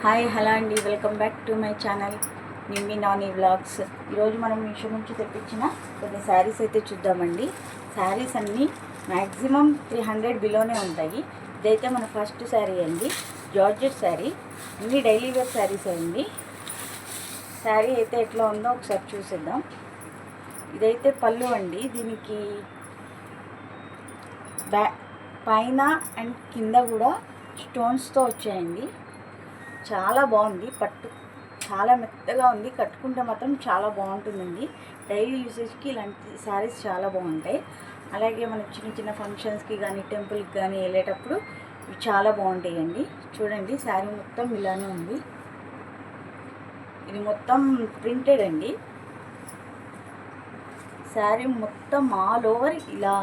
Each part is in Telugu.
హాయ్ హలో అండి, welcome back to my channel Nimmi Nani vlogs. ఈరోజు మనం మీషో నుంచి తెప్పించిన కొన్ని శారీస్ అయితే చూద్దామండి. శారీస్ అన్నీ మ్యాక్సిమం 300 బిలోనే ఉంటాయి. ఇదైతే మన ఫస్ట్ శారీ అండి, జార్జెట్ శారీ. అన్నీ డైలీ వేర్ శారీస్ అండి. శారీ అయితే ఎట్లా ఉందో ఒకసారి చూసేద్దాం. ఇదైతే పళ్ళు అండి. దీనికి పైన అండ్ కింద కూడా స్టోన్స్తో వచ్చాయండి. చాలా బాగుంది. పట్టు చాలా మెత్తగా ఉంది. కట్టుకుంటే మాత్రం చాలా బాగుంటుందండి. డైలీ యూసేజ్కి ఇలాంటి శారీస్ చాలా బాగుంటాయి. అలాగే మనకి చిన్న చిన్న ఫంక్షన్స్కి కానీ టెంపుల్కి కానీ వెళ్ళేటప్పుడు ఇవి చాలా బాగుంటాయండి. చూడండి, శారీ మొత్తం ఇలానే ఉంది. ఇది మొత్తం ప్రింటెడ్ అండి. శారీ మొత్తం ఆల్ ఓవర్ ఇలా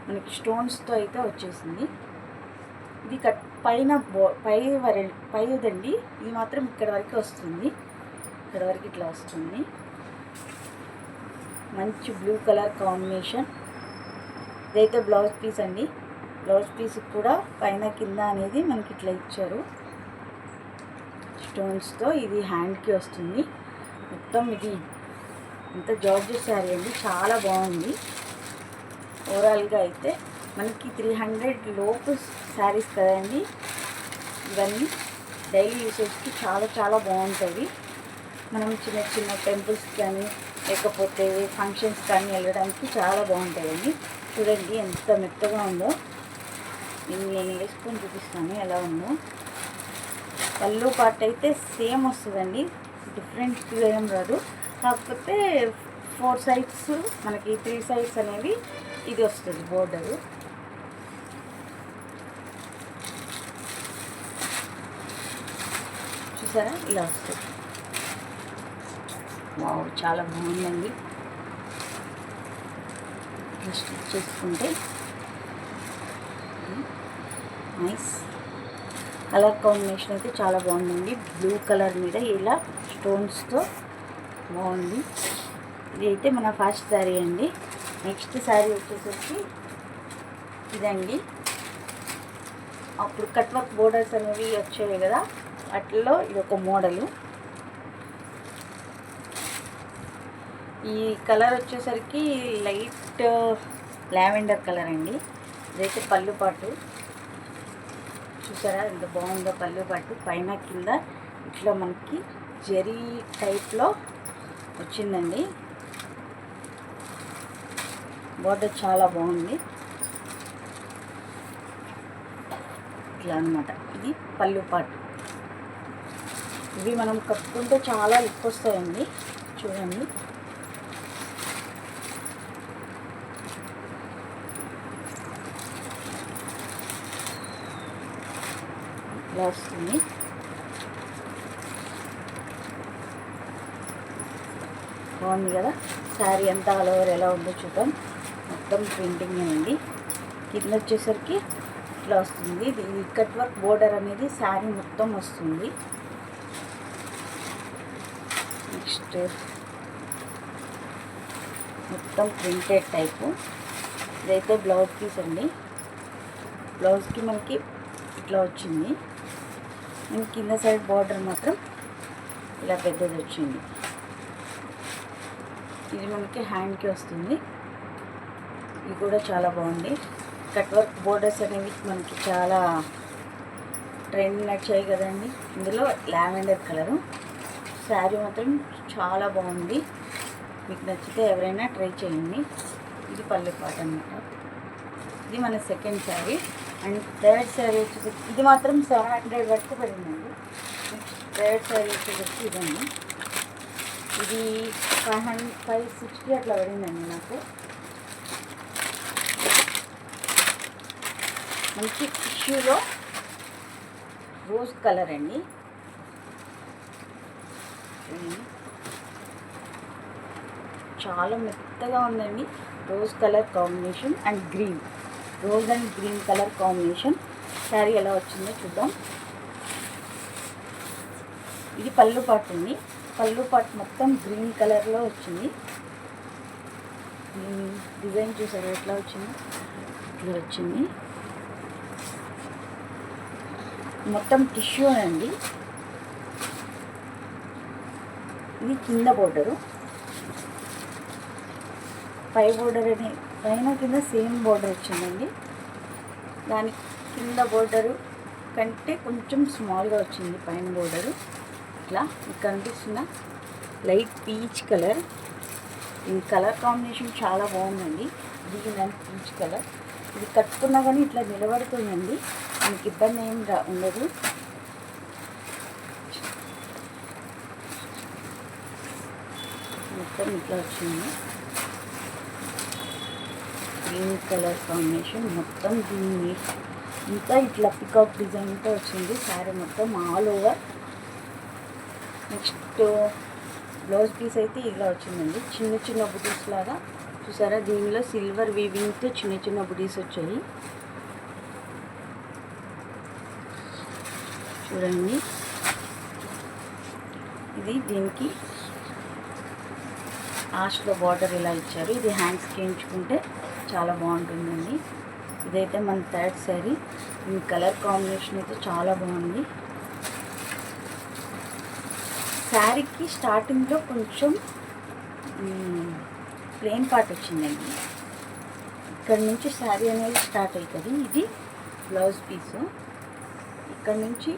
మనకి స్టోన్స్తో అయితే వచ్చేసింది. ఇది పైన పైదండి. ఇది మాత్రం ఇక్కడ వరకు వస్తుంది. ఇక్కడ వరకు ఇట్లా వస్తుంది. మంచి బ్లూ కలర్ కాంబినేషన్. ఇదైతే బ్లౌజ్ పీస్ అండి. బ్లౌజ్ పీస్ కూడా పైన కింద అనేది మనకి ఇట్లా ఇచ్చారు స్టోన్స్తో. ఇది హ్యాండ్కి వస్తుంది. మొత్తం ఇది అంత జార్జెట్ శారీ అండి. చాలా బాగుంది. ఓవరాల్గా అయితే మనకి 300 లోపు శారీస్ కదండి. ఇవన్నీ డైలీ యూసేజ్కి చాలా చాలా బాగుంటుంది. మనం చిన్న చిన్న టెంపుల్స్కి కానీ లేకపోతే ఫంక్షన్స్ కానీ వెళ్ళడానికి చాలా బాగుంటాయండి. చూడండి ఎంత మెత్తగా ఉందో. నేను వేసుకొని చూపిస్తాను ఎలా ఉందో. పళ్ళు పార్ట్ అయితే సేమ్ వస్తుందండి, డిఫరెంట్గా ఏం రాదు. కాకపోతే 4 సైడ్స్ మనకి 3 సైడ్స్ అనేవి ఇది వస్తుంది బోర్డరు. చూసారా, ఇలా వస్తుంది. వావ్, చాలా బాగుందండి. స్టిచ్ చేసుకుంటే నైస్. కలర్ కాంబినేషన్ అయితే చాలా బాగుందండి. బ్లూ కలర్ మీద ఇలా స్టోన్స్తో బాగుంది. ఇది అయితే మన ఫస్ట్ శారీ అండి. నెక్స్ట్ శారీ వచ్చేసరికి ఇదండి. అప్పుడు కట్ వర్క్ బోర్డర్స్ అనేవి వచ్చాయి కదా, వాటిల్లో ఇది ఒక మోడలు. ఈ కలర్ వచ్చేసరికి లైట్ లావెండర్ కలర్ అండి. ఇదైతే పళ్ళు పాటు. చూసారా ఎంత బాగుందో పళ్ళు పాటు. పైన కింద ఇట్లా మనకి జరీ టైప్లో వచ్చిందండి. బోర్డర్ చాలా బాగుంది. ఇట్లా అనమాట. ఇది పళ్ళు పాటు. ఇవి మనం కట్టుకుంటే చాలా లుక్ వస్తాయండి. చూడండి, ఇలా వస్తుంది. బాగుంది కదా. శారీ అంతా ఆల్ ఓవర్ ఎలా ఉందో చూద్దాం. మొత్తం ప్రింటింగ్ అండి. కింద వచ్చేసరికి ఇట్లా వస్తుంది. ఇది కట్ వర్క్ బోర్డర్ అనేది శారీ మొత్తం వస్తుంది. నెక్స్ట్ మొత్తం ప్రింటెడ్ టైపు. ఇదైతే బ్లౌజ్ పీస్ అండి. బ్లౌజ్కి మనకి ఇట్లా వచ్చింది. కింద సైడ్ బార్డర్ మాత్రం ఇలా పెద్దది వచ్చింది. ఇది మనకి హ్యాండ్కి వస్తుంది. ఇది కూడా చాలా బాగుంది. కట్ వర్క్ బోర్డర్స్ అనేవి మనకి చాలా ట్రెండ్ నచ్చాయి కదండి. ఇందులో లావెండర్ కలరు. శారీ మాత్రం చాలా బాగుంది. మీకు నచ్చితే ఎవరైనా ట్రై చేయండి. ఇది పళ్ళు పాట అన్నమాట. ఇది మన second sari. And third sari వచ్చేసరికి ఇది మాత్రం 700 వరకు పడిందండి. నెక్స్ట్ థర్డ్ శారీ వచ్చేసరికి ఇదండి. ఇది 560 అట్లా పడిందండి నాకు. మంచి టిష్యూలో రోజ్ కలర్ అండి. చాలా మెత్తగా ఉందండి. Rose colour combination and green, rose and green colour combination. Sari ఎలా వచ్చిందో చూద్దాం. ఇది పళ్ళు పాటు అండి. పళ్ళు పాటు మొత్తం గ్రీన్ కలర్లో వచ్చింది. డిజైన్ చూసారు ఎట్లా వచ్చిందో, ఇట్లా వచ్చింది. మొత్తం టిష్యూ అండి. ఇది కింద బోర్డరు, పై బోర్డర్ అని పైన కింద సేమ్ బోర్డర్ వచ్చిందండి. దాని కింద బోర్డరు కంటే కొంచెం స్మాల్గా వచ్చింది పైన బోర్డరు. ఇట్లా మీకు కనిపిస్తున్న లైట్ పీచ్ కలర్, ఈ కలర్ కాంబినేషన్ చాలా బాగుందండి. Green and peach colour. ఇది కట్టుకున్నా కానీ ఇట్లా నిలబడుతుందండి, మీకు ఇబ్బంది ఏం ఉండదు. మొత్తం ఇట్లా వచ్చింది గ్రీన్ కలర్ కాంబినేషన్ మొత్తం. దీన్ని ఇంకా ఇట్లా పికాక్ డిజైన్తో వచ్చింది శారీ మొత్తం all over. Next blouse piece అయితే ఇలా వచ్చిందండి, చిన్న చిన్న బుటీస్ లాగా చూసారా. దీనిలో సిల్వర్ వీవింగ్తో చిన్న చిన్న బుటీస్ వచ్చాయి చూడండి. ఇది దీనికి ఆష్లో బార్డర్ ఇలా ఇచ్చారు. ఇది హ్యాండ్స్కి ఎంచుకుంటే చాలా బాగుంటుందండి. ఇదైతే మన థర్డ్ శారీ. ఈ కలర్ కాంబినేషన్ అయితే చాలా బాగుంది. శారీకి స్టార్టింగ్లో కొంచెం ప్లెయిన్ పార్ట్ వచ్చిందండి. ఇక్కడ నుంచి శారీ అనేది స్టార్ట్ అవుతుంది. ఇది బ్లౌజ్ పీసు. ఇక్కడ నుంచి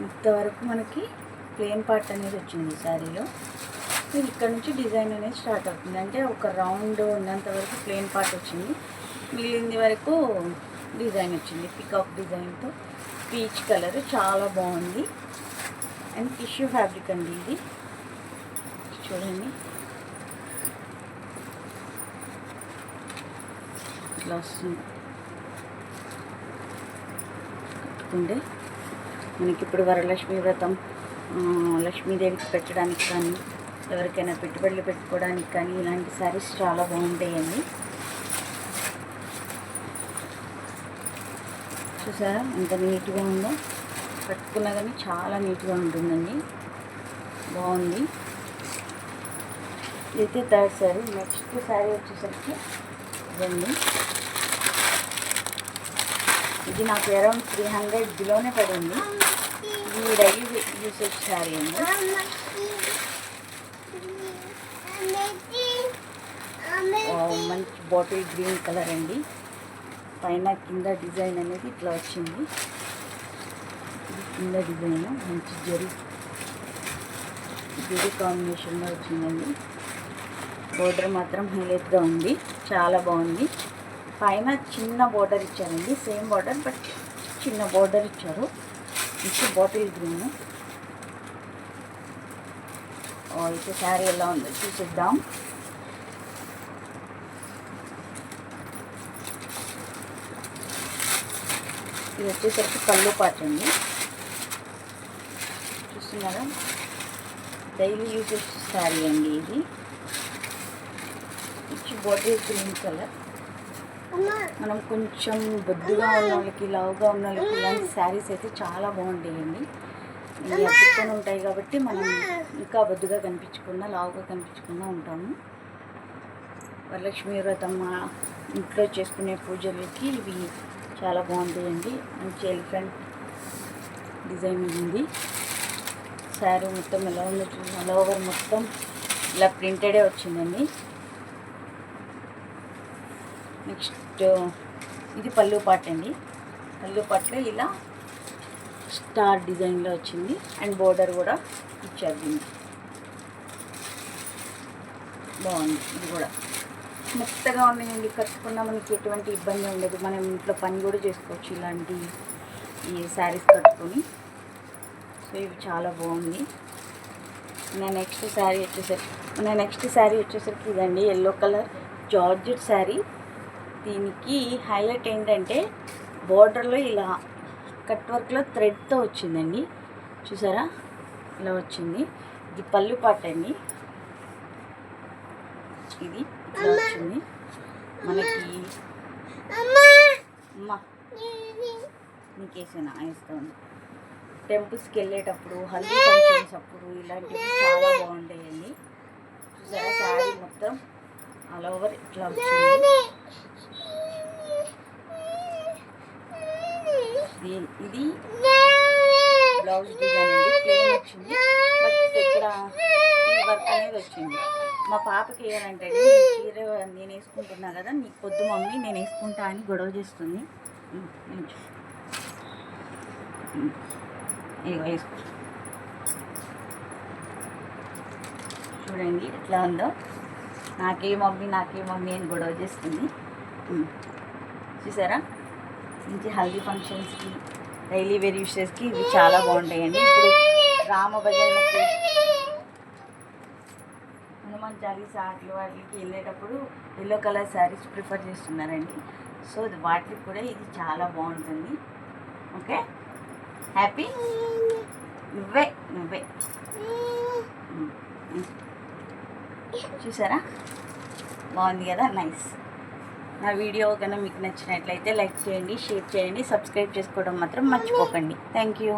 ఇంతవరకు మనకి ప్లెయిన్ పార్ట్ అనేది వచ్చింది శారీలో. ఇది ఇక్కడ నుంచి డిజైన్ అనేది స్టార్ట్ అవుతుంది. అంటే ఒక రౌండ్ ఉన్నంత వరకు ప్లెయిన్ పార్ట్ వచ్చింది, మిగిలింది వరకు డిజైన్ వచ్చింది పికాక్ డిజైన్తో. పీచ్ కలర్ చాలా బాగుంది. అండ్ టిష్యూ ఫ్యాబ్రిక్ అండి ఇది చూడండి. ఇట్లా వస్తుంది కట్టుకుంటే. మనకి ఇప్పుడు వరలక్ష్మి వ్రతం, లక్ష్మీదేవికి పెట్టడానికి కానీ, ఎవరికైనా పెట్టుబడులు పెట్టుకోవడానికి కానీ ఇలాంటి శారీస్ చాలా బాగుంటాయండి. చూసారా ఎంత నీట్గా ఉందో, కట్టుకున్నా కానీ చాలా నీట్గా ఉంటుందండి, బాగుంది. ఇదైతే థర్డ్ శారీ. నెక్స్ట్ శారీ వచ్చేసరికి ఇదండి. ఇది నాకు అరౌండ్ 300 బిలోనే పడింది. ఇది డైలీ యూసేజ్ శారీ అండి. మంచి బాటిల్ గ్రీన్ కలర్ అండి. పైన కింద డిజైన్ అనేది ఇట్లా వచ్చింది. ఇది కింద డిజైన్ మంచి జరీ కాంబినేషన్లో వచ్చిందండి. బోర్డర్ మాత్రం హైలైట్గా ఉంది, చాలా బాగుంది. పైన చిన్న బోర్డర్ ఇచ్చారండి, సేమ్ బోర్డర్ బట్ చిన్న బోర్డర్ ఇచ్చారు. మంచి బాటిల్ గ్రీన్. అయితే శారీ ఎలా ఉందో చూసిద్దాం. ఇది వచ్చేసరికి పళ్ళు పాట అండి. చూస్తున్నారా, డైలీ యూజెస్ శారీ అండి ఇది. మంచి బాటిల్ గ్రీన్ కలర్. మనం కొంచెం బొద్దుగా ఉన్న వాళ్ళకి, లావుగా ఉన్న వాళ్ళకి ఇలాంటి శారీస్ అయితే చాలా బాగుంటాయండి. ఇవి అతుక్కొని ఉంటాయి కాబట్టి మనం ఇంకా బొద్దుగా కనిపించకుండా, లావుగా కనిపించకుండా ఉంటాము. వరలక్ష్మి వ్రతం ఇంట్లో చేసుకునే పూజలకి ఇవి చాలా బాగుంటాయండి. మంచి ఎలిఫెంట్ డిజైన్ ఉంది. శారీ మొత్తం ఎలా ఉందో చూసి, ఆల్ ఓవర్ మొత్తం ఇలా ప్రింటెడే వచ్చిందండి. నెక్స్ట్ ఇది పళ్ళు పాట అండి. పళ్ళు పాటలో ఇలా స్టార్ డిజైన్లో వచ్చింది అండ్ బోర్డర్ కూడా ఇచ్చారు దీనికి. బాగుంది. ఇది కూడా మెత్తగా ఉన్నాయండి, కట్టుకున్నా మనకి ఎటువంటి ఇబ్బంది ఉండదు. మనం ఇంట్లో పని కూడా చేసుకోవచ్చు ఇలాంటి ఈ శారీస్ కట్టుకొని. సో ఇవి చాలా బాగుంది. నెక్స్ట్ శారీ వచ్చేసరికి ఇదండి, ఎల్లో కలర్ జార్జెట్ శారీ. దీనికి హైలైట్ ఏంటంటే బోర్డర్లో ఇలా కట్ వర్క్లో థ్రెడ్తో వచ్చిందండి. చూసారా ఇలా వచ్చింది. ఇది పళ్ళు పాట అండి. ఇది ఇలా వచ్చింది మనకి. అమ్మా నీకేసేనా వేస్తాను. టెంపుల్స్కి వెళ్ళేటప్పుడు, హల్దీ ఫంక్షన్స్ అప్పుడు ఇలాంటివి చాలా బాగుంటాయండి. చూసారా శారీ మొత్తం ఆల్ ఓవర్ ఇట్లా వచ్చింది. ఇది బ్లౌజ్ డిజైన్ అండి, ప్లెయిన్ వచ్చింది. బట్ ఇక్కడ ఈ వర్క్ అనేది వచ్చింది. మా పాపకి వేయాలంటే చీర నేను వేసుకుంటున్నా కదా, నీకు పొద్దు మమ్మీ నేను వేసుకుంటా అని గొడవ చేస్తుంది. ఇగో వేసుకో, చూడండి ఎట్లా ఉందో. నాకే మమ్మీ అని గొడవ చేస్తుంది. చూసారా, మంచి హల్దీ ఫంక్షన్స్కి, డైలీ వేర్ యూసెస్కి ఇవి చాలా బాగుంటాయండి. ఇప్పుడు రామ భజనకి, హనుమాన్ చాలీసా అట్లు వాటికి వెళ్ళేటప్పుడు ఎల్లో కలర్ శారీస్ ప్రిఫర్ చేస్తున్నారండి. సో వాటికి కూడా ఇది చాలా బాగుంటుంది. Okay, happy. నువ్వే చూసారా, బాగుంది కదా, నైస్. నా వీడియో కన్నా మీకు నచ్చినట్లయితే లైక్ చేయండి, షేర్ చేయండి, సబ్స్క్రైబ్ చేసుకోవడం మాత్రం మర్చిపోకండి. Thank you.